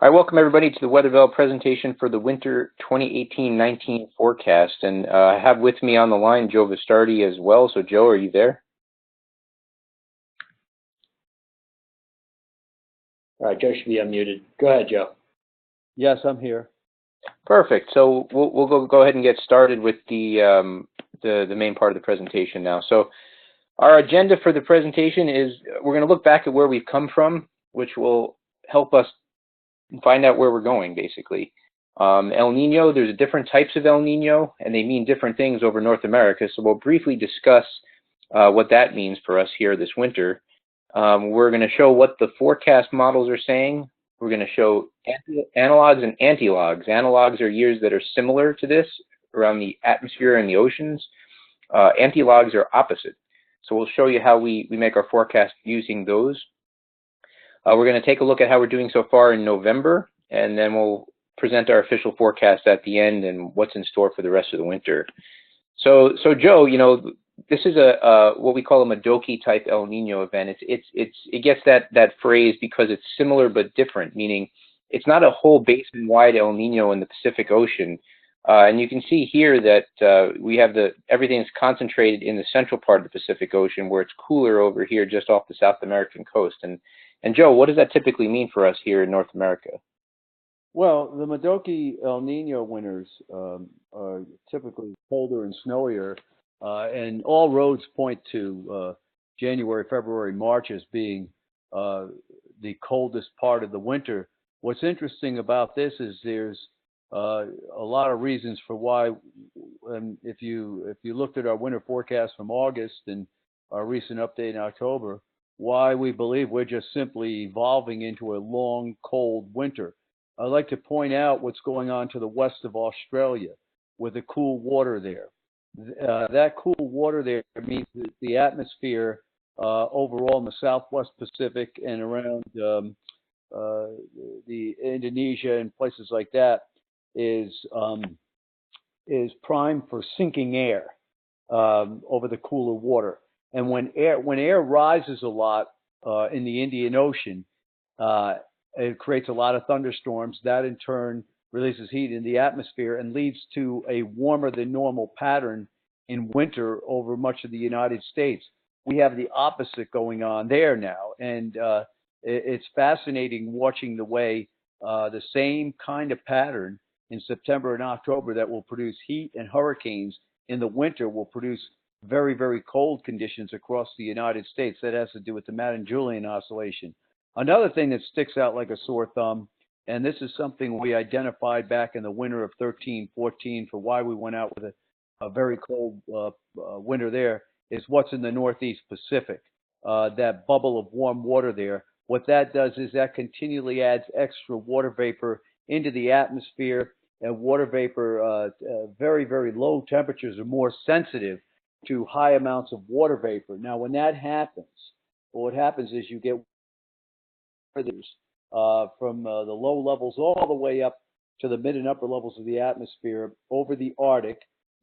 Hi, welcome everybody to the WeatherBell presentation for the winter 2018-19 forecast. And I have with me on the line Joe Vistardi as well. So Joe, are you there? All right, Joe should be unmuted. Go ahead, Joe. Yes, I'm here. Perfect. So we'll go ahead and get started with the main part of the presentation now. So our agenda for the presentation is we're going to look back at where we've come from, which will help us find out where we're going, basically. El Nino, there's different types of El Nino, and they mean different things over North America. So we'll briefly discuss what that means for us here this winter. We're going to show what the forecast models are saying. We're going to show analogs and antilogs. Analogs are years that are similar to this around the atmosphere and the oceans. Antilogs are opposite. So we'll show you how we make our forecast using those. We're going to take a look at how we're doing so far in November, and then we'll present our official forecast at the end and what's in store for the rest of the winter. So Joe, you know, this is what we call a Modoki-Type El Nino event. It gets that phrase because it's similar but different, meaning it's not a whole basin-wide El Nino in the Pacific Ocean. And you can see here that we have everything's concentrated in the central part of the Pacific Ocean, where it's cooler over here just off the South American coast. And Joe, what does that typically mean for us here in North America? Well, the Modoki El Nino winters are typically colder and snowier, and all roads point to January, February, March as being the coldest part of the winter. What's interesting about this is there's a lot of reasons for why. If you looked at our winter forecast from August and our recent update in October, why we believe we're just simply evolving into a long, cold winter. I'd like to point out what's going on to the west of Australia with the cool water there. That cool water there means that the atmosphere overall in the Southwest Pacific and around the Indonesia and places like that is primed for sinking air over the cooler water. And when air rises a lot in the Indian Ocean, it creates a lot of thunderstorms. That in turn releases heat in the atmosphere and leads to a warmer than normal pattern in winter over much of the United States. We have the opposite going on there now, and it's fascinating watching the way the same kind of pattern in September and October that will produce heat and hurricanes in the winter will produce very, very cold conditions across the United States. That has to do with the Madden-Julian oscillation. Another thing that sticks out like a sore thumb, and this is something we identified back in the winter of 13-14 for why we went out with a very cold winter there, is what's in the Northeast Pacific, that bubble of warm water there. What that does is that continually adds extra water vapor into the atmosphere, and water vapor, very, very low temperatures are more sensitive to high amounts of water vapor. Now, when that happens, what happens is you get from the low levels all the way up to the mid and upper levels of the atmosphere over the Arctic.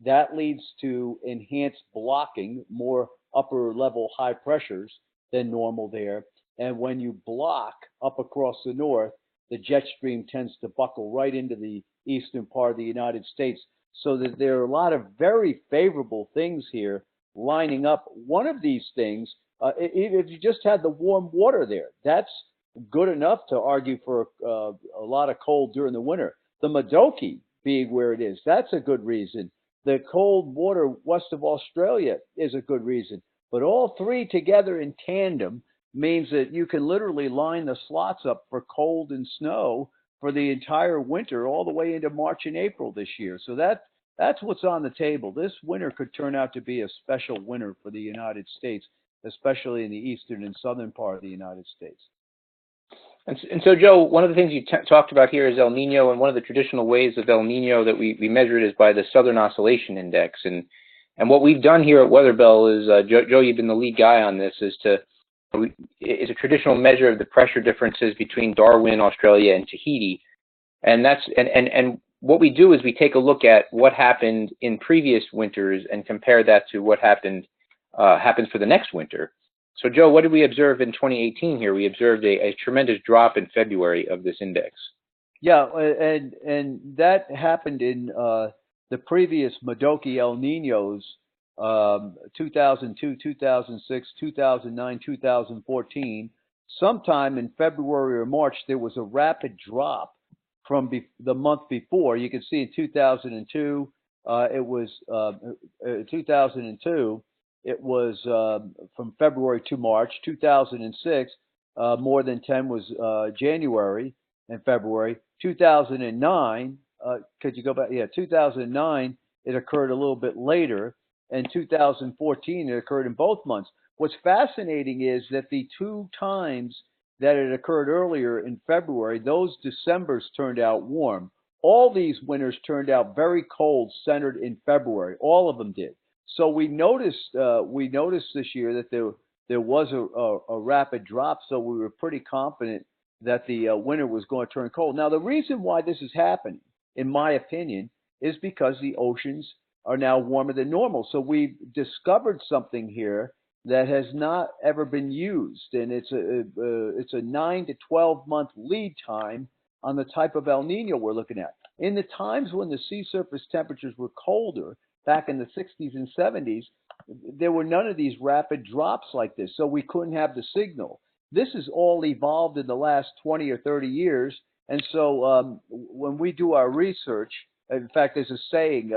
That leads to enhanced blocking, more upper level high pressures than normal there. And when you block up across the north, the jet stream tends to buckle right into the eastern part of the United States. So that there are a lot of very favorable things here lining up. One of these things, if you just had the warm water there, that's good enough to argue for a lot of cold during the winter. The Modoki being where it is, that's a good reason. The cold water west of Australia is a good reason. But all three together in tandem means that you can literally line the slots up for cold and snow for the entire winter all the way into March and April this year. So that's what's on the table. This winter could turn out to be a special winter for the United States, especially in the eastern and southern part of the United States. And so, Joe, one of the things you talked about here is El Nino, and one of the traditional ways of El Nino that we measure it is by the Southern Oscillation Index. And what we've done here at WeatherBell is, Joe, you've been the lead guy on this, is a traditional measure of the pressure differences between Darwin, Australia, and Tahiti. And what we do is we take a look at what happened in previous winters and compare that to what happens for the next winter. So, Joe, what did we observe in 2018 here? We observed a tremendous drop in February of this index. Yeah, and that happened in the previous Modoki El Niños, 2002, 2006, 2009, 2014. Sometime in February or March, there was a rapid drop from the month before. You can see in 2002, it was 2002. It was from February to March. 2006, more than 10 was January and February. 2009, could you go back? Yeah, 2009, it occurred a little bit later. And 2014, it occurred in both months. What's fascinating is that the two times that it occurred earlier in February, those Decembers turned out warm. All these winters turned out very cold, centered in February. All of them did. So we noticed this year that there was a rapid drop. So we were pretty confident that the winter was going to turn cold. Now, the reason why this is happening, in my opinion, is because the oceans are now warmer than normal. So we've discovered something here that has not ever been used, and it's a 9 to 12 month lead time on the type of El Nino we're looking at. In the times when the sea surface temperatures were colder, back in the 60s and 70s, there were none of these rapid drops like this, so we couldn't have the signal. This has all evolved in the last 20 or 30 years, and so when we do our research, in fact, there's a saying,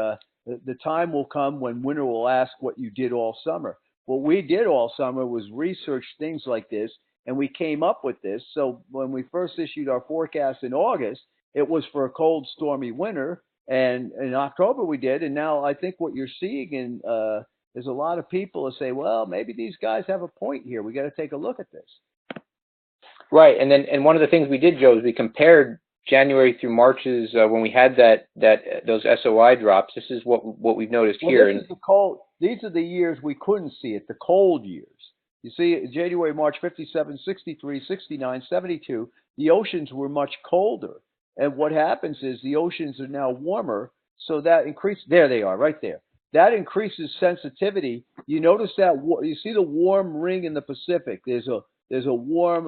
the time will come when winter will ask what you did all summer. What we did all summer was research things like this, and we came up with this. So when we first issued our forecast in August, it was for a cold, stormy winter, and in October we did. And now I think what you're seeing in there's a lot of people that say, well, maybe these guys have a point here. We got to take a look at this. Right, and one of the things we did, Joe, is we compared January through March's when we had those SOI drops. This is what we've noticed here. This is the cold. These are the years we couldn't see it, the cold years. You see, January, March, 57, 63, 69, 72, the oceans were much colder. And what happens is the oceans are now warmer, so that increases, there they are, right there. That increases sensitivity. You notice that, you see the warm ring in the Pacific. There's a warm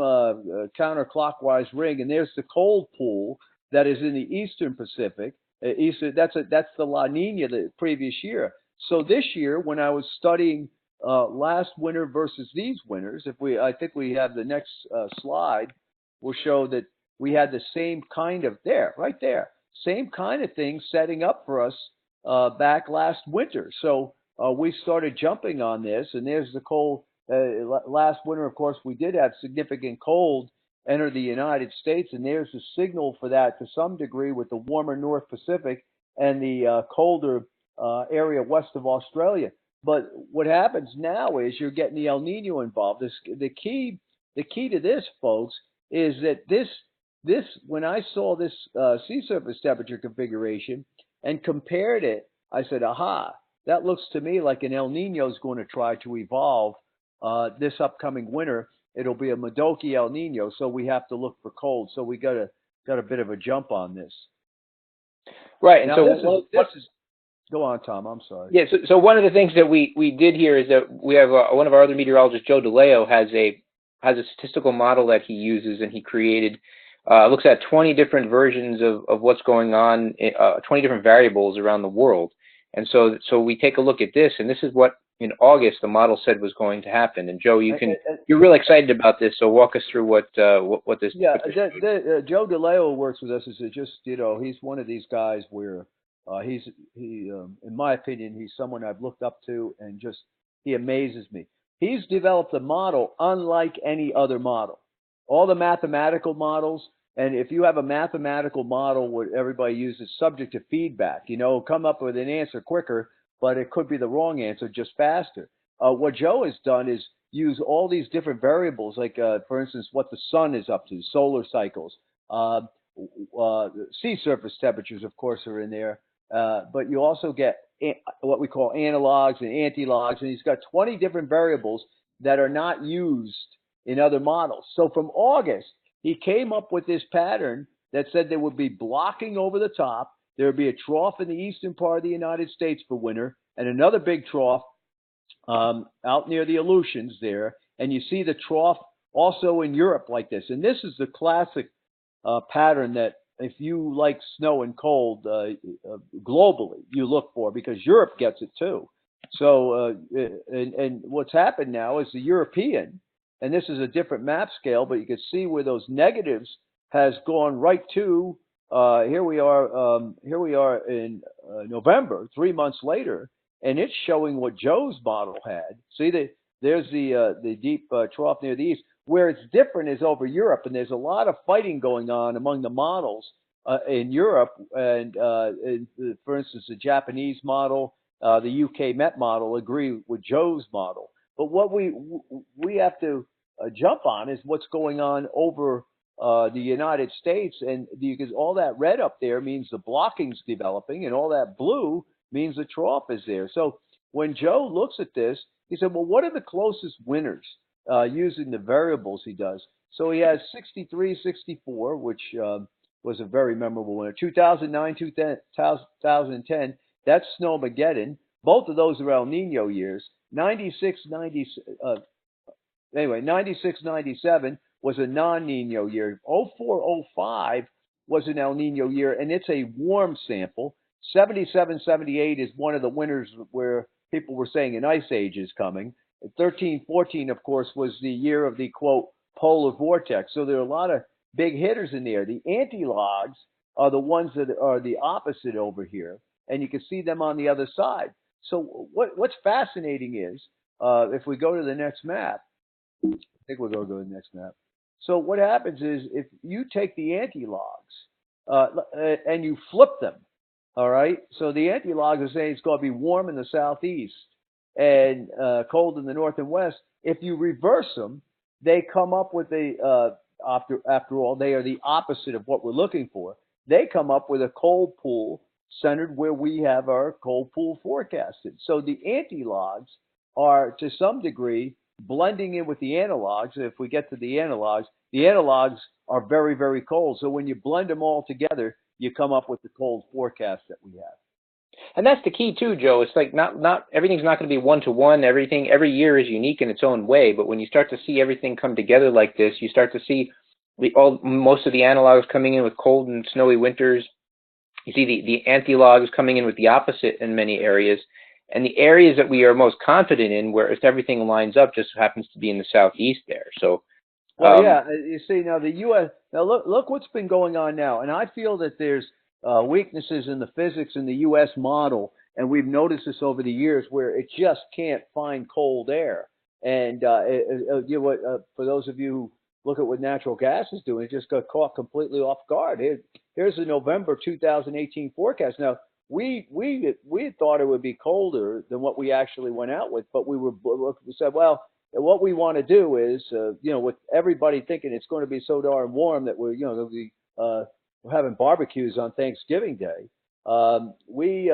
counterclockwise ring, and there's the cold pool that is in the Eastern Pacific. That's the La Nina the previous year. So this year, when I was studying last winter versus these winters, I think we have the next slide, will show that we had the same kind of right there, same kind of thing setting up for us back last winter. So we started jumping on this, and there's the cold. Last winter, of course, we did have significant cold enter the United States, and there's a signal for that to some degree with the warmer North Pacific and the colder area west of Australia. But what happens now is you're getting the El Nino involved. The key to this, folks, is that this when I saw this sea surface temperature configuration and compared it, I said, aha, that looks to me like an El Nino is going to try to evolve this upcoming winter. It'll be a Modoki El Nino, so we have to look for cold. So we got a bit of a jump on this. Right, and now, so this is go on, Tom. I'm sorry. Yeah, so one of the things that we did here is that we have one of our other meteorologists, Joe DeLeo, has a statistical model that he uses, and he created looks at 20 different versions of what's going on, 20 different variables around the world. And so we take a look at this, and this is what in August the model said was going to happen. And Joe, you're really excited about this, so walk us through what this. Yeah, Joe DeLeo works with us. Is just he's one of these guys where he in my opinion, he's someone I've looked up to, and just he amazes me. He's developed a model unlike any other model. All the mathematical models. And if you have a mathematical model where everybody uses subject to feedback, come up with an answer quicker, but it could be the wrong answer just faster. What Joe has done is use all these different variables, like, for instance, what the sun is up to, solar cycles, sea surface temperatures, of course, are in there. But you also get what we call analogs and antilogs, and he's got 20 different variables that are not used in other models. So from August, he came up with this pattern that said there would be blocking over the top. There would be a trough in the eastern part of the United States for winter, and another big trough out near the Aleutians there. And you see the trough also in Europe like this. And this is the classic pattern that if you like snow and cold globally, you look for, because Europe gets it too. So and what's happened now is the European, and this is a different map scale, but you can see where those negatives has gone right to here we are in November, 3 months later, and it's showing what Joe's model had. See there's the deep trough near the east. Where it's different is over Europe, and there's a lot of fighting going on among the models in Europe. And for instance, the Japanese model, the UK Met model agree with Joe's model. But what we have to jump on is what's going on over the United States, and because all that red up there means the blocking's developing, and all that blue means the trough is there. So when Joe looks at this, he said, well, what are the closest winners? Using the variables he does. So he has 63, 64, which was a very memorable winner. 2009, 2010, that's Snowmageddon. Both of those are El Nino years. 96, 97 was a non-Nino year. 04, 05 was an El Nino year, and it's a warm sample. 77, 78 is one of the winners where people were saying an ice age is coming. 13, 14, of course, was the year of the, quote, polar vortex. So there are a lot of big hitters in there. The Antilogs are the ones that are the opposite over here, and you can see them on the other side. So what's fascinating is, if we go to the next map, I think we're going to go to the next map. So what happens is if you take the Antilogs and you flip them, all right? So the Antilogs are saying it's going to be warm in the southeast and cold in the north and west. If you reverse them, they come up with after all, they are the opposite of what we're looking for. They come up with a cold pool centered where we have our cold pool forecasted. So the Antilogs are, to some degree, blending in with the analogs. If we get to the analogs are very, very cold. So when you blend them all together, you come up with the cold forecast that we have. And that's the key too, Joe. It's like not everything's not going to be one-to-one. Every year is unique in its own way. But when you start to see everything come together like this, you start to see most of the analogs coming in with cold and snowy winters. You see the antilogs coming in with the opposite in many areas. And the areas that we are most confident in, where if everything lines up, just happens to be in the southeast there. So, well, yeah, you see now the U.S. Now look what's been going on now, and I feel that there's weaknesses in the physics in the U.S. model, and we've noticed this over the years where it just can't find cold air. And for those of you who look at what natural gas is doing, it just got caught completely off guard. Here's the November 2018 forecast. Now we thought it would be colder than what we actually went out with, but we said, well, what we want to do is, with everybody thinking it's going to be so darn warm that we're having barbecues on Thanksgiving Day, we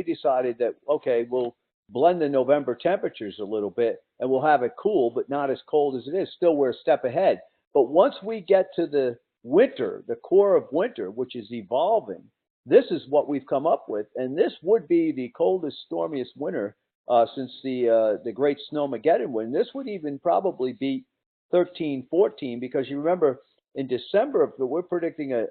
decided that, okay, we'll blend the November temperatures a little bit and we'll have it cool, but not as cold as it is. Still, we're a step ahead. But once we get to the winter, the core of winter, which is evolving, this is what we've come up with. And this would be the coldest, stormiest winter since the Great Snowmageddon winter. This would even probably beat 13, 14, because you remember, in December, we're predicting a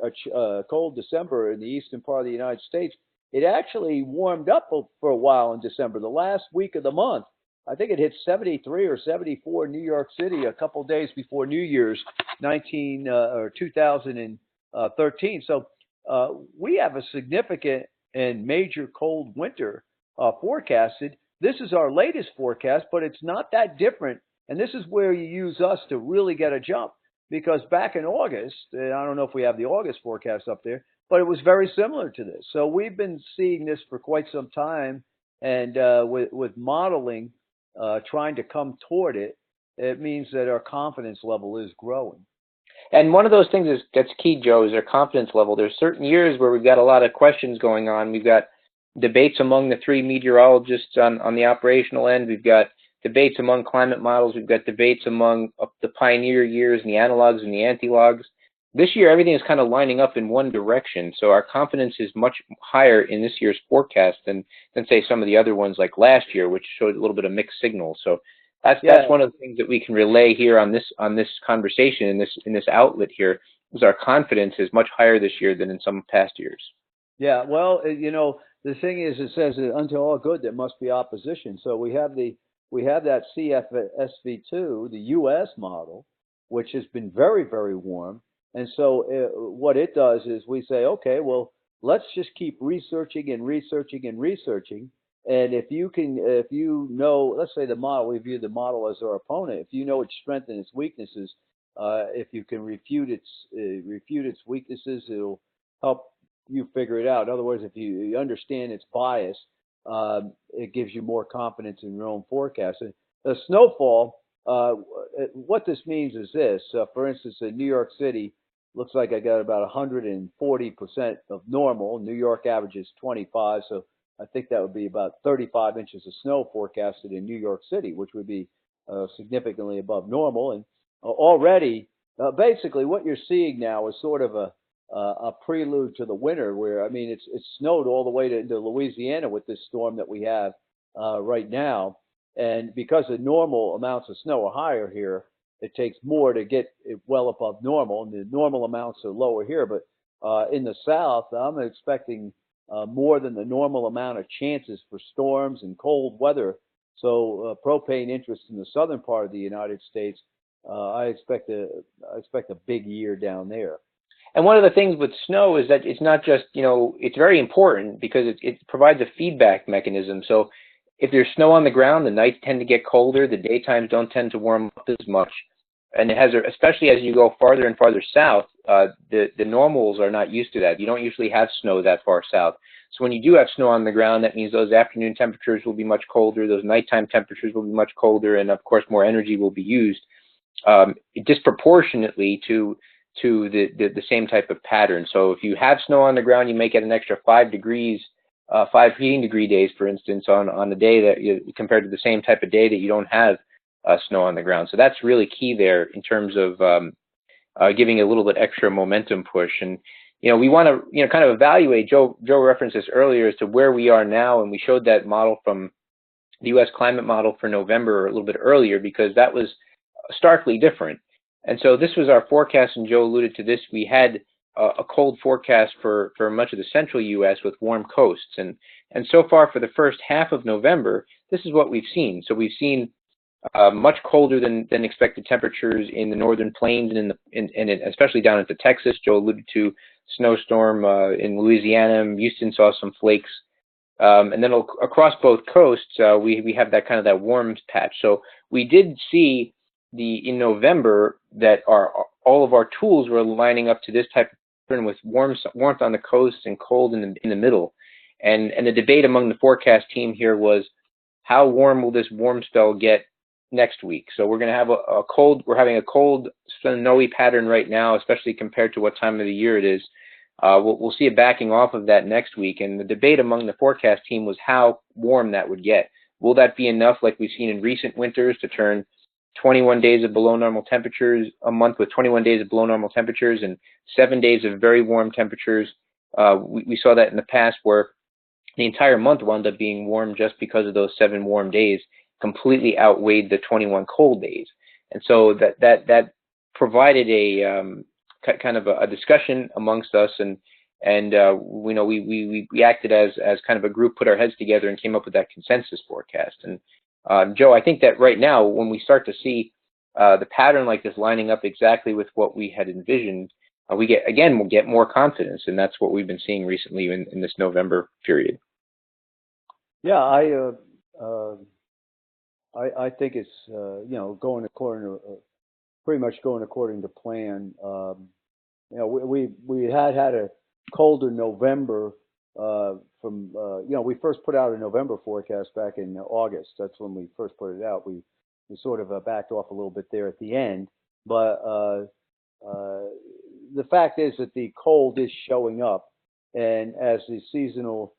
cold December in the eastern part of the United States. It actually warmed up for a while in December. The last week of the month, I think it hit 73 or 74 in New York City a couple days before New Year's 2013. So we have a significant and major cold winter forecasted. This is our latest forecast, but it's not that different. And this is where you use us to really get a jump. Because back in August, and I don't know if we have the August forecast up there, but it was very similar to this. So we've been seeing this for quite some time, and with modeling, trying to come toward it, it means that our confidence level is growing. And one of those things that's key, Joe, is our confidence level. There's certain years where we've got a lot of questions going on. We've got debates among the three meteorologists on the operational end. We've got debates among climate models. We've got debates among the pioneer years and the analogs and the antilogs. This year, everything is kind of lining up in one direction. So our confidence is much higher in this year's forecast than say some of the other ones like last year, which showed a little bit of mixed signals. So that's one of the things that we can relay here on this conversation in this outlet here, our confidence is much higher this year than in some past years. Yeah, well, the thing is, it says that unto all good there must be opposition. So we have that CFSV2, the U.S. model, which has been very, very warm. And so what it does is we say, okay, well, let's just keep researching and researching and researching. And if you know, let's say the model, we view the model as our opponent. If you know its strengths and its weaknesses, if you can refute its weaknesses, it'll help you figure it out. In other words, if you understand its bias, it gives you more confidence in your own forecast. And the snowfall, what this means is this. For instance, in New York City, looks like I got about 140% of normal. New York averages 25, so I think that would be about 35 inches of snow forecasted in New York City, which would be significantly above normal. And already, basically, what you're seeing now is sort of a prelude to the winter, where I mean it's snowed all the way into Louisiana with this storm that we have right now, and because the normal amounts of snow are higher here, it takes more to get it well above normal, and the normal amounts are lower here. But in the South, I'm expecting more than the normal amount of chances for storms and cold weather. So propane interest in the southern part of the United States, I expect a big year down there. And one of the things with snow is that it's not just, it's very important because it provides a feedback mechanism. So if there's snow on the ground, the nights tend to get colder, the daytimes don't tend to warm up as much. And it has, especially as you go farther and farther south, the normals are not used to that. You don't usually have snow that far south. So when you do have snow on the ground, that means those afternoon temperatures will be much colder, those nighttime temperatures will be much colder, and of course more energy will be used disproportionately to the same type of pattern. So if you have snow on the ground, you may get an extra 5 degrees, 5 heating degree days, for instance, on the day that compared to the same type of day that you don't have snow on the ground. So that's really key there in terms of giving a little bit extra momentum push. And we want to kind of evaluate. Joe referenced this earlier as to where we are now, and we showed that model from the U.S. climate model for November a little bit earlier because that was starkly different. And so this was our forecast, and Joe alluded to this. We had a cold forecast for much of the central U.S. with warm coasts. And so far for the first half of November, this is what we've seen. So we've seen much colder than expected temperatures in the northern plains and especially down into Texas. Joe alluded to snowstorm in Louisiana. Houston saw some flakes. And then across both coasts, we have that kind of that warm patch. So we did see in November that all of our tools were lining up to this type of pattern with warmth on the coast and cold in the middle. And the debate among the forecast team here was, how warm will this warm spell get next week? So we're going to have we're having a cold, snowy pattern right now, especially compared to what time of the year it is. We'll see a backing off of that next week. And the debate among the forecast team was how warm that would get. Will that be enough, like we've seen in recent winters, to turn 21 days of below normal temperatures, a month with 21 days of below normal temperatures and 7 days of very warm temperatures? We saw that in the past where the entire month wound up being warm just because of those 7 warm days completely outweighed the 21 cold days. And so that provided a kind of a discussion amongst us, and we acted as kind of a group, put our heads together and came up with that consensus forecast. And Joe, I think that right now, when we start to see the pattern like this lining up exactly with what we had envisioned, we'll get more confidence, and that's what we've been seeing recently in this November period. Yeah, I think it's going according to pretty much going according to plan. We had a colder November. We first put out a November forecast back in August. That's when we first put it out. We sort of backed off a little bit there at the end, but the fact is that the cold is showing up, and as the seasonal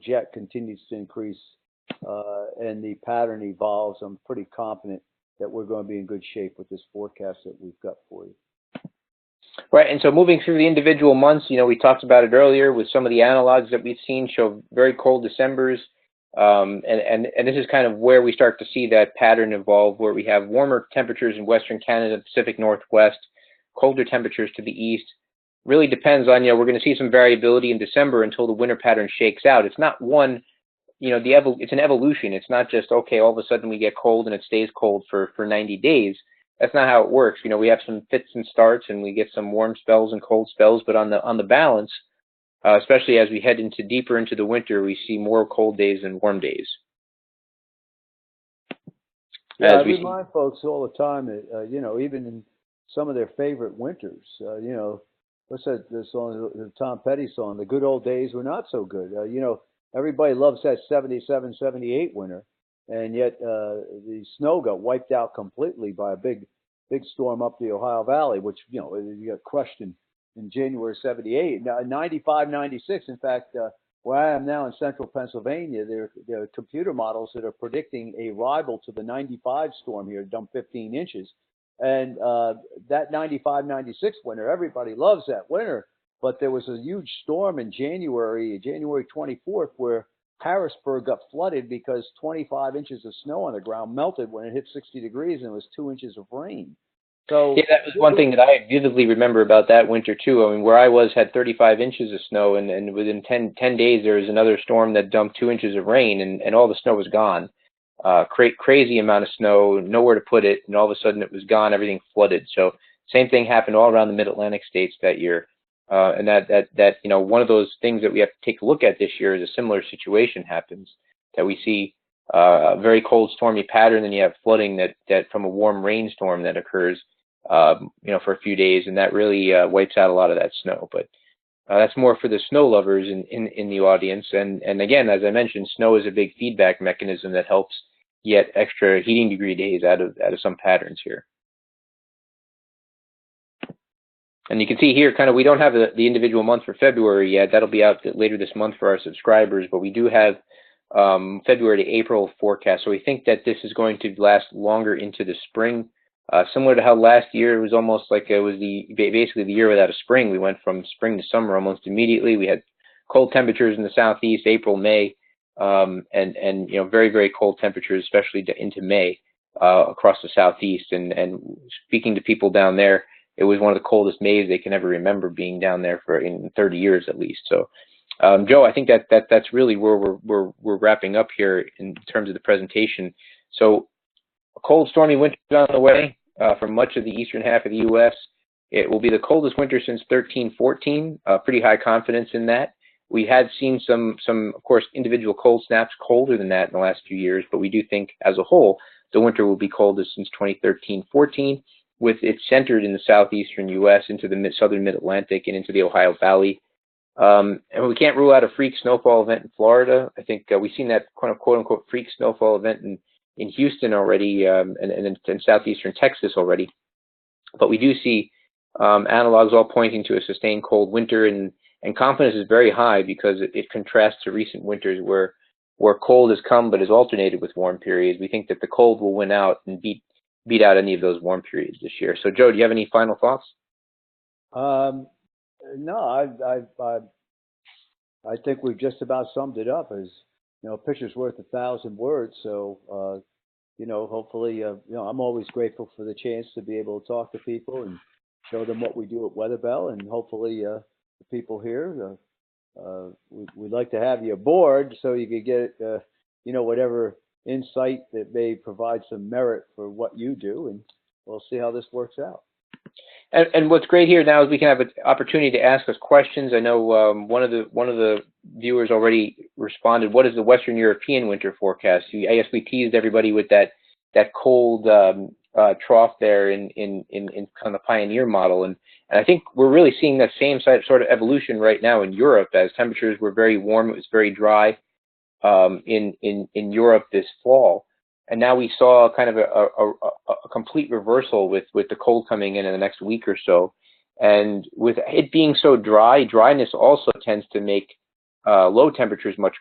jet continues to increase and the pattern evolves, I'm pretty confident that we're going to be in good shape with this forecast that we've got for you. Right, and so moving through the individual months, we talked about it earlier with some of the analogs that we've seen show very cold Decembers, and this is kind of where we start to see that pattern evolve, where we have warmer temperatures in Western Canada, Pacific Northwest, colder temperatures to the east. Really depends on, we're going to see some variability in December until the winter pattern shakes out. It's not one, it's an evolution. It's not just, okay, all of a sudden we get cold and it stays cold for 90 days. That's not how it works. We have some fits and starts and we get some warm spells and cold spells, but on the balance, especially as we head deeper into the winter, we see more cold days than warm days. Yeah, I remind folks all the time that, even in some of their favorite winters, what's the song, the Tom Petty song, The Good Old Days Were Not So Good. Everybody loves that 77, 78 winter, and yet the snow got wiped out completely by a big storm up the Ohio Valley, which, you got crushed in January 78. Now, 95, 96, in fact, where I am now in central Pennsylvania, there are computer models that are predicting a rival to the 95 storm here, dump 15 inches. And that 95, 96 winter, everybody loves that winter. But there was a huge storm in January 24th, where Harrisburg got flooded because 25 inches of snow on the ground melted when it hit 60 degrees, and it was 2 inches of rain. So yeah, that was one thing that I vividly remember about that winter too. I mean, where I was had 35 inches of snow, and within 10 days there was another storm that dumped 2 inches of rain, and all the snow was gone. Crazy amount of snow, nowhere to put it, and all of a sudden it was gone. Everything flooded. So same thing happened all around the Mid-Atlantic states that year. And that one of those things that we have to take a look at this year is a similar situation happens, that we see a very cold, stormy pattern, and you have flooding that from a warm rainstorm that occurs, for a few days, and that really wipes out a lot of that snow. But that's more for the snow lovers in the audience. And again, as I mentioned, snow is a big feedback mechanism that helps get extra heating degree days out of some patterns here. And you can see here, kind of, we don't have the individual month for February yet. That'll be out later this month for our subscribers, but we do have February to April forecast. So we think that this is going to last longer into the spring. Similar to how last year it was almost like it was basically the year without a spring. We went from spring to summer almost immediately. We had cold temperatures in the southeast, April, May, and very, very cold temperatures, especially into May across the southeast. And speaking to people down there, it was one of the coldest Mays they can ever remember being down there for in 30 years at least. So, Joe, I think that's really where we're wrapping up here in terms of the presentation. So, a cold, stormy winter is on the way for much of the eastern half of the U.S. It will be the coldest winter since 1314. Pretty high confidence in that. We had seen some, of course, individual cold snaps colder than that in the last few years, but we do think, as a whole, the winter will be coldest since 2013-14. With it centered in the southeastern U.S. into the southern Mid-Atlantic and into the Ohio Valley. And we can't rule out a freak snowfall event in Florida. I think we've seen that kind of quote-unquote freak snowfall event in Houston already, and in southeastern Texas already. But we do see analogs all pointing to a sustained cold winter, and confidence is very high because it contrasts to recent winters where cold has come but has alternated with warm periods. We think that the cold will win out and beat out any of those warm periods this year. So, Joe, do you have any final thoughts? No, I think we've just about summed it up. As a picture's worth 1,000 words. So, hopefully, I'm always grateful for the chance to be able to talk to people and show them what we do at WeatherBell, and hopefully, the people here, we'd like to have you aboard so you could get, whatever insight that may provide some merit for what you do, and we'll see how this works out. And what's great here now is we can have an opportunity to ask us questions. I know one of the viewers already responded. What is the Western European winter forecast? I guess we teased everybody with that cold trough there in kind of the Pioneer model, and I think we're really seeing that same sort of evolution right now in Europe, as temperatures were very warm. It was very dry in Europe this fall, and now we saw kind of a complete reversal with the cold coming in the next week or so. And with it being so dry, dryness also tends to make low temperatures much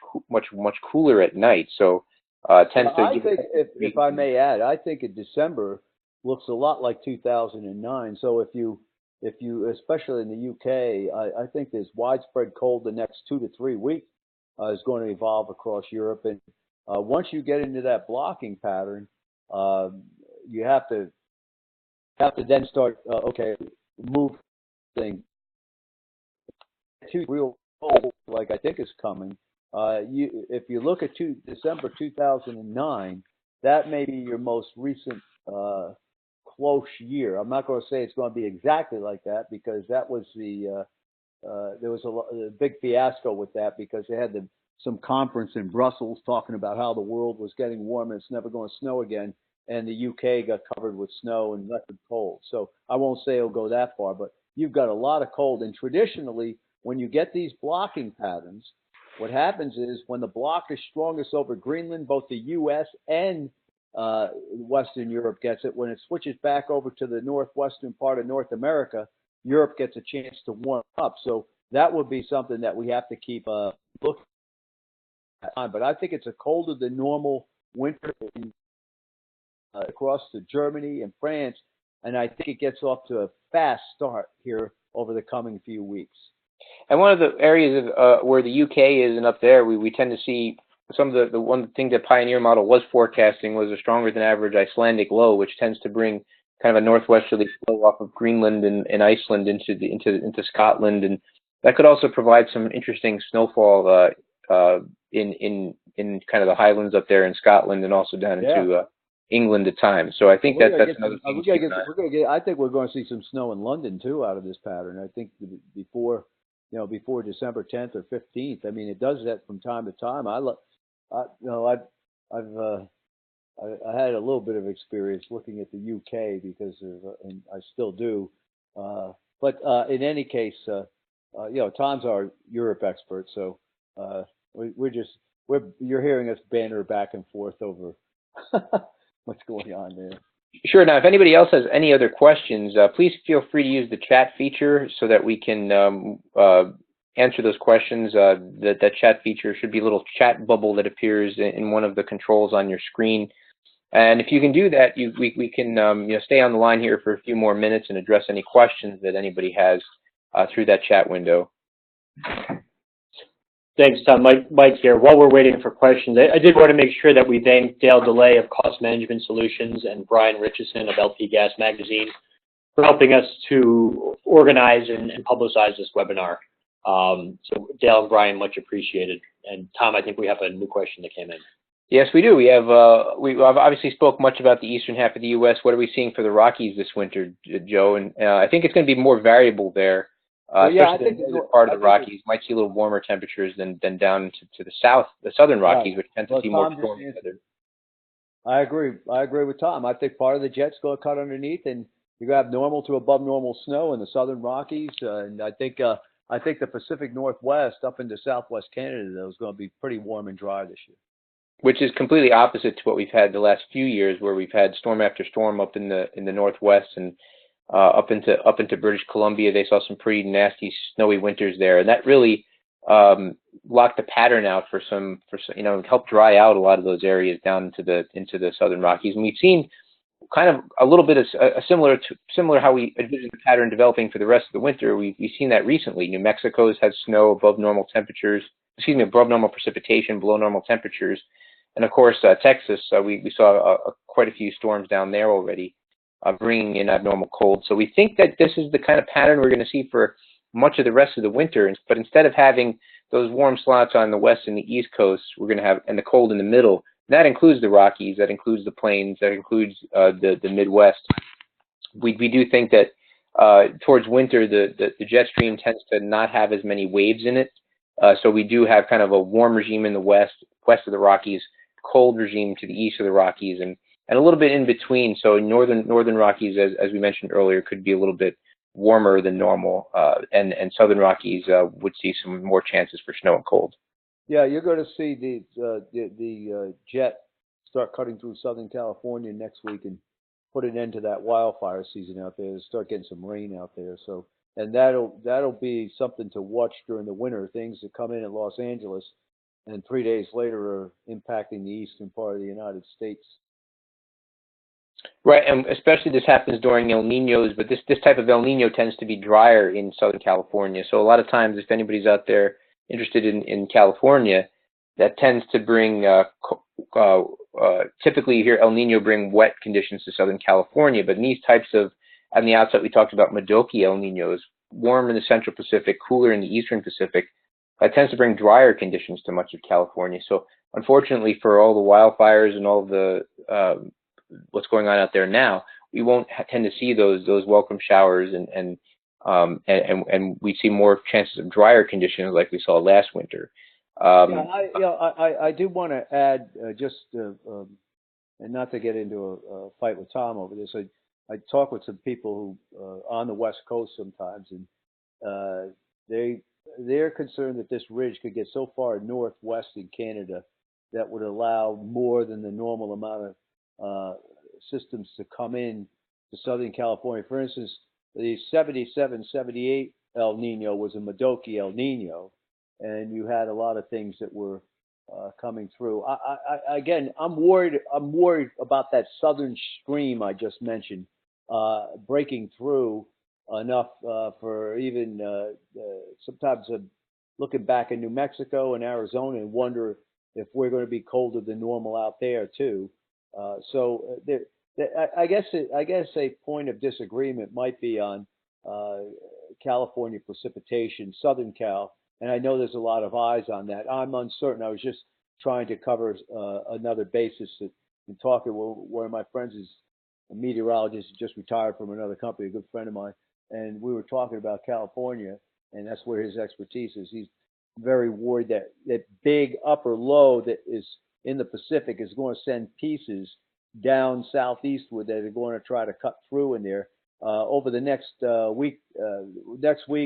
cooler at night. So tends to. I think, if I may add, I think in December looks a lot like 2009. So if you especially in the UK, I think there's widespread cold the next 2 to 3 weeks is going to evolve across Europe. And once you get into that blocking pattern, you have to then start. Okay, move thing to real cold, like I think is coming. If you look at December 2009, that may be your most recent close year. I'm not going to say it's going to be exactly like that because that was there was a big fiasco with that because they had some conference in Brussels talking about how the world was getting warm and it's never going to snow again, and the UK got covered with snow and record cold. So I won't say it'll go that far, but you've got a lot of cold. And traditionally, when you get these blocking patterns, what happens is when the block is strongest over Greenland, both the U.S. and Western Europe gets it. When it switches back over to the northwestern part of North America, Europe gets a chance to warm up. So that would be something that we have to keep looking at. But I think it's a colder than normal winter across to Germany and France, and I think it gets off to a fast start here over the coming few weeks. And one of the areas of where the UK is and up there, we tend to see some of the one thing the Pioneer model was forecasting was a stronger than average Icelandic low, which tends to bring kind of a northwesterly flow off of Greenland and Iceland into Scotland, and that could also provide some interesting snowfall in kind of the highlands up there in Scotland and also down into England at times. So I think that's another thing. I think we're going to see some snow in London too out of this pattern. I think before December 10th or 15th. I mean, it does that from time to time. I had a little bit of experience looking at the UK because and I still do. But in any case, Tom's our Europe expert, so you're hearing us banter back and forth over what's going on there. Sure. Now, if anybody else has any other questions, please feel free to use the chat feature so that we can answer those questions. That chat feature should be a little chat bubble that appears in one of the controls on your screen. And if you can do that, we can stay on the line here for a few more minutes and address any questions that anybody has through that chat window. Thanks, Tom. Mike here. While we're waiting for questions, I did want to make sure that we thank Dale DeLay of Cost Management Solutions and Brian Richardson of LP Gas Magazine for helping us to organize and publicize this webinar. So Dale and Brian, much appreciated. And Tom, I think we have a new question that came in. Yes, we do. We have we've obviously spoke much about the eastern half of the U.S. What are we seeing for the Rockies this winter, Joe? And I think it's going to be more variable there. I think the part of the Rockies might see a little warmer temperatures than down to the south, the southern Rockies, which tend to see more stormy weather. I agree with Tom. I think part of the jet's going to cut underneath, and you're going to have normal to above normal snow in the southern Rockies, and I think the Pacific Northwest up into southwest Canada though is going to be pretty warm and dry this year. Which is completely opposite to what we've had the last few years, where we've had storm after storm up in the Northwest and up into British Columbia. They saw some pretty nasty snowy winters there, and that really locked the pattern out for helped dry out a lot of those areas down into the southern Rockies. And we've seen kind of a little bit of similar how we envision the pattern developing for the rest of the winter. We've seen that recently. New Mexico's had snow above normal temperatures. Above normal precipitation, below normal temperatures. And of course, Texas, we saw quite a few storms down there already, bringing in abnormal cold. So we think that this is the kind of pattern we're going to see for much of the rest of the winter. But instead of having those warm slots on the west and the east coasts, we're going to have, and the cold in the middle. That includes the Rockies, that includes the plains, that includes the Midwest. We do think that towards winter, the jet stream tends to not have as many waves in it. So we do have kind of a warm regime in the west of the Rockies, cold regime to the east of the Rockies, and a little bit in between. So northern Rockies, as we mentioned earlier, could be a little bit warmer than normal, and southern Rockies would see some more chances for snow and cold. Yeah, you're going to see the jet start cutting through Southern California next week and put an end to that wildfire season out there. Start getting some rain out there. So, and that'll be something to watch during the winter. Things that come in at Los Angeles and 3 days later are impacting the eastern part of the United States. Right, and especially this happens during El Niños, but this type of El Niño tends to be drier in Southern California. So a lot of times, if anybody's out there interested in California, that tends to bring, typically here El Niño bring wet conditions to Southern California, but in these types of on the outset, we talked about Modoki El Niños, warm in the central Pacific, cooler in the eastern Pacific. That tends to bring drier conditions to much of California. So unfortunately for all the wildfires and all the what's going on out there now, we won't tend to see those welcome showers, and we see more chances of drier conditions like we saw last winter. I do want to add and not to get into a fight with Tom over this. I talk with some people who on the West Coast sometimes, and they're concerned that this ridge could get so far northwest in Canada that would allow more than the normal amount of systems to come in to Southern California. For instance, the 77, 78 El Nino was a Modoki El Nino, and you had a lot of things that were coming through. Again, I'm worried about that southern stream I just mentioned breaking through enough for even sometimes looking back in New Mexico and Arizona and wonder if we're going to be colder than normal out there too. I guess a point of disagreement might be on California precipitation, Southern Cal, and I know there's a lot of eyes on that. I'm uncertain. I was just trying to cover another basis in talking. One of my friends is a meteorologist, just retired from another company, a good friend of mine, and we were talking about California, and that's where his expertise is. He's very worried that that big upper low that is in the Pacific is going to send pieces down southeastward that are going to try to cut through in there over the next week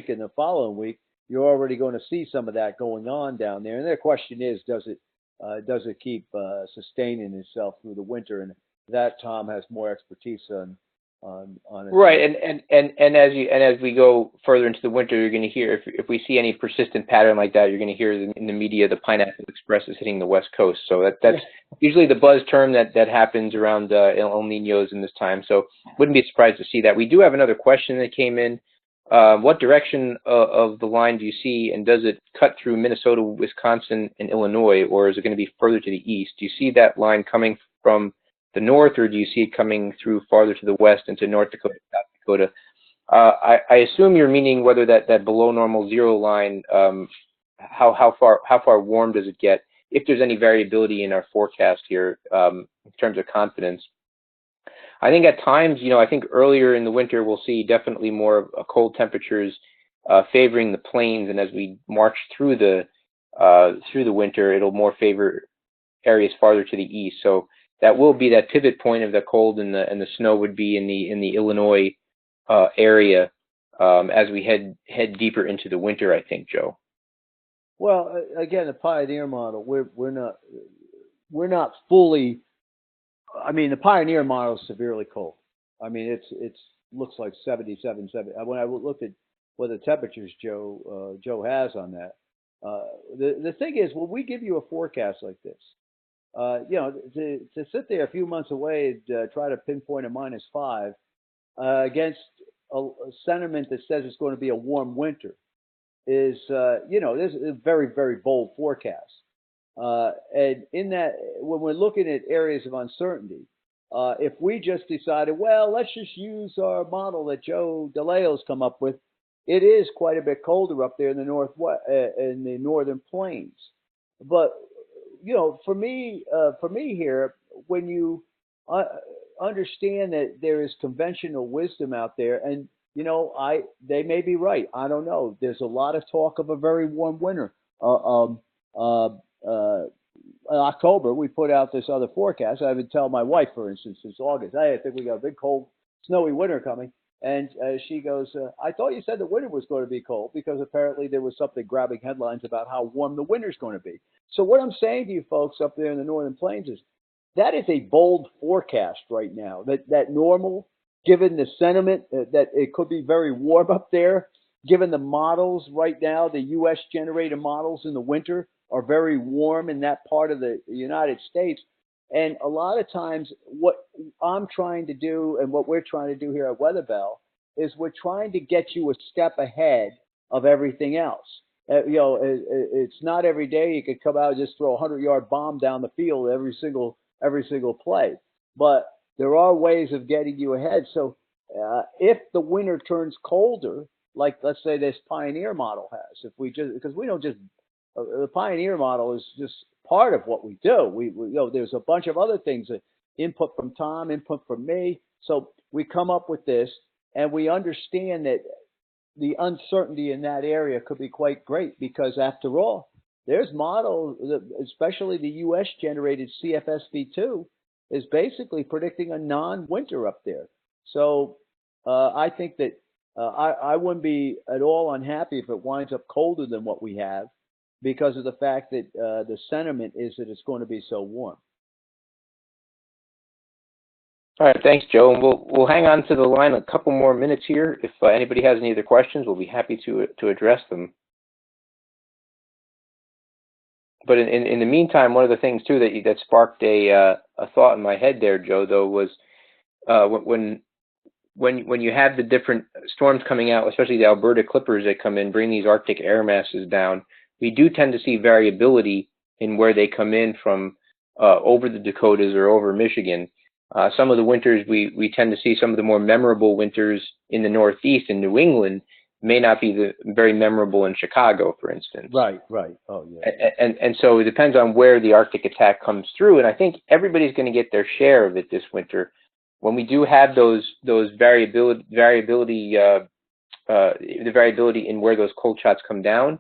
and the following week. You're already going to see some of that going on down there. And the question is, does it keep sustaining itself through the winter? And that Tom has more expertise on it. Right, and as we go further into the winter, you're going to hear if we see any persistent pattern like that, you're going to hear in the media the Pineapple Express is hitting the West Coast. So that's usually the buzz term that happens around El Niños in this time. So wouldn't be surprised to see that. We do have another question that came in. What direction of the line do you see, and does it cut through Minnesota, Wisconsin, and Illinois, or is it going to be further to the east? Do you see that line coming from the north, or do you see it coming through farther to the west into North Dakota, South Dakota? I assume you're meaning whether that below normal zero line, how far warm does it get? If there's any variability in our forecast here in terms of confidence. I think at times, I think earlier in the winter we'll see definitely more of cold temperatures favoring the plains, and as we march through the winter, it'll more favor areas farther to the east. So that will be that pivot point of the cold, and the snow would be in the Illinois area as we head deeper into the winter, I think, Joe. Well, again, the Pioneer model, we're not fully. I mean, the Pioneer model is severely cold. I mean, it's looks like 77, 70. When I looked at what the temperatures Joe has on that, the thing is, when we give you a forecast like this, to sit there a few months away and try to pinpoint a -5 against a sentiment that says it's going to be a warm winter is, this is a very, very bold forecast. And in that, when we're looking at areas of uncertainty, if we just decided, well, let's just use our model that Joe DeLeo's come up with, it is quite a bit colder up there in the northwest, in the northern plains. But for me here, when you understand that there is conventional wisdom out there, and they may be right. I don't know. There's a lot of talk of a very warm winter. In October, we put out this other forecast. I would tell my wife, for instance, since August, hey, I think we got a big, cold, snowy winter coming. And she goes, I thought you said the winter was going to be cold, because apparently there was something grabbing headlines about how warm the winter's going to be. So what I'm saying to you folks up there in the northern plains is that is a bold forecast right now. That normal, given the sentiment that it could be very warm up there, given the models right now, the U.S. generated models in the winter are very warm in that part of the United States. And a lot of times what I'm trying to do, and what we're trying to do here at WeatherBell, is we're trying to get you a step ahead of everything else. It's not every day you could come out and just throw a 100-yard bomb down the field every single play. But there are ways of getting you ahead. So if the winter turns colder, like let's say this Pioneer model has, if we just because we don't just the Pioneer model is just part of what we do. There's a bunch of other things, input from Tom, input from me. So we come up with this, and we understand that the uncertainty in that area could be quite great because, after all, there's models, especially the U.S. generated CFSV2, is basically predicting a non-winter up there. So I think that I wouldn't be at all unhappy if it winds up colder than what we have, because of the fact that the sentiment is that it's going to be so warm. All right, thanks, Joe. And we'll hang on to the line a couple more minutes here. If anybody has any other questions, we'll be happy to address them. But in the meantime, one of the things too that sparked a thought in my head there, Joe, though, was when you have the different storms coming out, especially the Alberta clippers that come in, bring these Arctic air masses down, we do tend to see variability in where they come in from over the Dakotas or over Michigan. Some of the winters we tend to see some of the more memorable winters in the Northeast and New England may not be very memorable in Chicago, for instance. Right. Oh, yeah. And so it depends on where the Arctic attack comes through, and I think everybody's going to get their share of it this winter. When we do have those variability the variability in where those cold shots come down,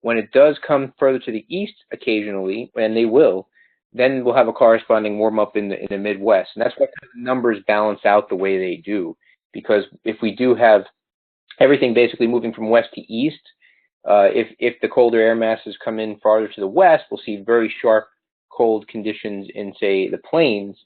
when it does come further to the east occasionally, and they will, then we'll have a corresponding warm up in the Midwest, and that's why the numbers balance out the way they do. Because if we do have everything basically moving from west to east, if the colder air masses come in farther to the west, we'll see very sharp cold conditions in, say, the plains,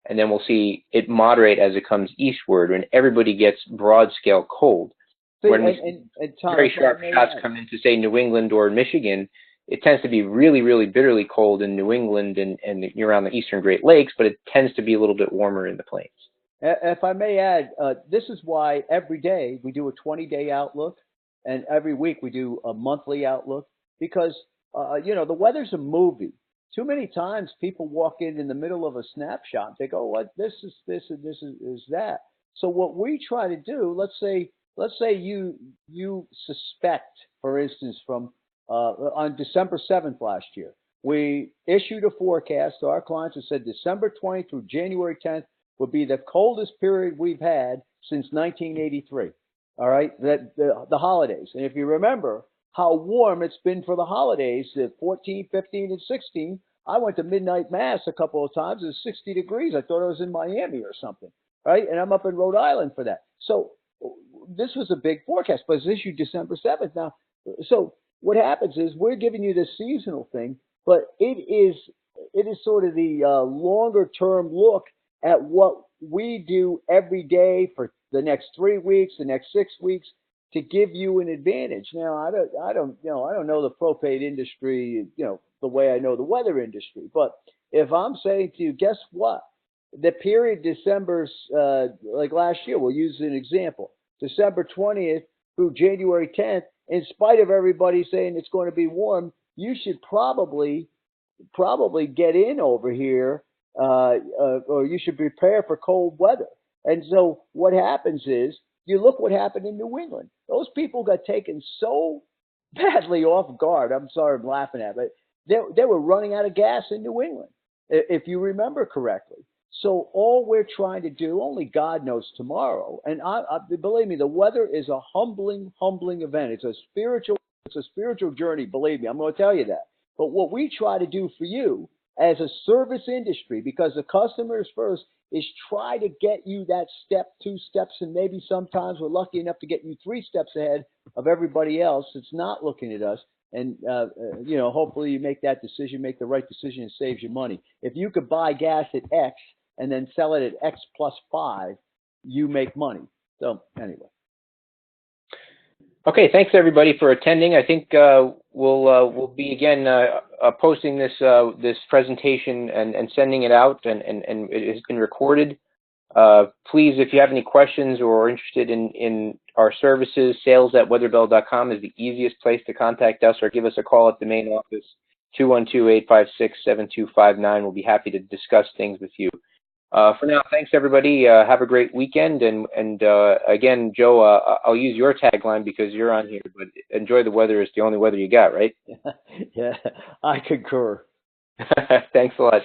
and then we'll see it moderate as it comes eastward, when everybody gets broad scale cold. When Tom, very sharp shots come into, say, New England or Michigan, it tends to be really, really bitterly cold in New England and around the eastern Great Lakes, but it tends to be a little bit warmer in the plains. If I may add, this is why every day we do a 20-day outlook, and every week we do a monthly outlook, because, the weather's a movie. Too many times people walk in the middle of a snapshot and think, oh, what, this is this and this is that. So what we try to do, let's say you suspect, for instance, from on December 7th last year, we issued a forecast to our clients that said December 20th through January 10th would be the coldest period we've had since 1983. All right, the holidays. And if you remember how warm it's been for the holidays, 14, 15, and 16, I went to midnight mass a couple of times. It was 60 degrees. I thought I was in Miami or something, right? And I'm up in Rhode Island for that. So this was a big forecast, but it's issued December 7th. Now, so what happens is we're giving you this seasonal thing, but it is sort of the longer term look at what we do every day for the next 3 weeks, the next 6 weeks, to give you an advantage. Now, I don't know the propane industry, the way I know the weather industry. But if I'm saying to you, guess what? The period December's, like last year, we'll use an example, December 20th through January 10th, in spite of everybody saying it's going to be warm, you should probably get in over here, or you should prepare for cold weather. And so what happens is, you look what happened in New England. Those people got taken so badly off guard. I'm sorry I'm laughing at it, but they were running out of gas in New England, if you remember correctly. So all we're trying to do, only God knows tomorrow. And I believe me, the weather is a humbling event. It's a spiritual journey, believe me. I'm going to tell you that. But what we try to do for you as a service industry, because the customer is first, is try to get you that step, 2 steps, and maybe sometimes we're lucky enough to get you 3 steps ahead of everybody else that's not looking at us. And, hopefully you make that decision, make the right decision, and saves you money. If you could buy gas at X and then sell it at X plus 5, you make money. So anyway. Okay, thanks everybody for attending. I think we'll be again posting this presentation and sending it out, and it has been recorded. Please, if you have any questions or are interested in our services, sales@weatherbell.com is the easiest place to contact us, or give us a call at the main office, 212-856-7259. We'll be happy to discuss things with you. For now, thanks everybody. Have a great weekend, and again, Joe, I'll use your tagline because you're on here. But enjoy the weather. It's the only weather you got, right? Yeah, I concur. Thanks a lot.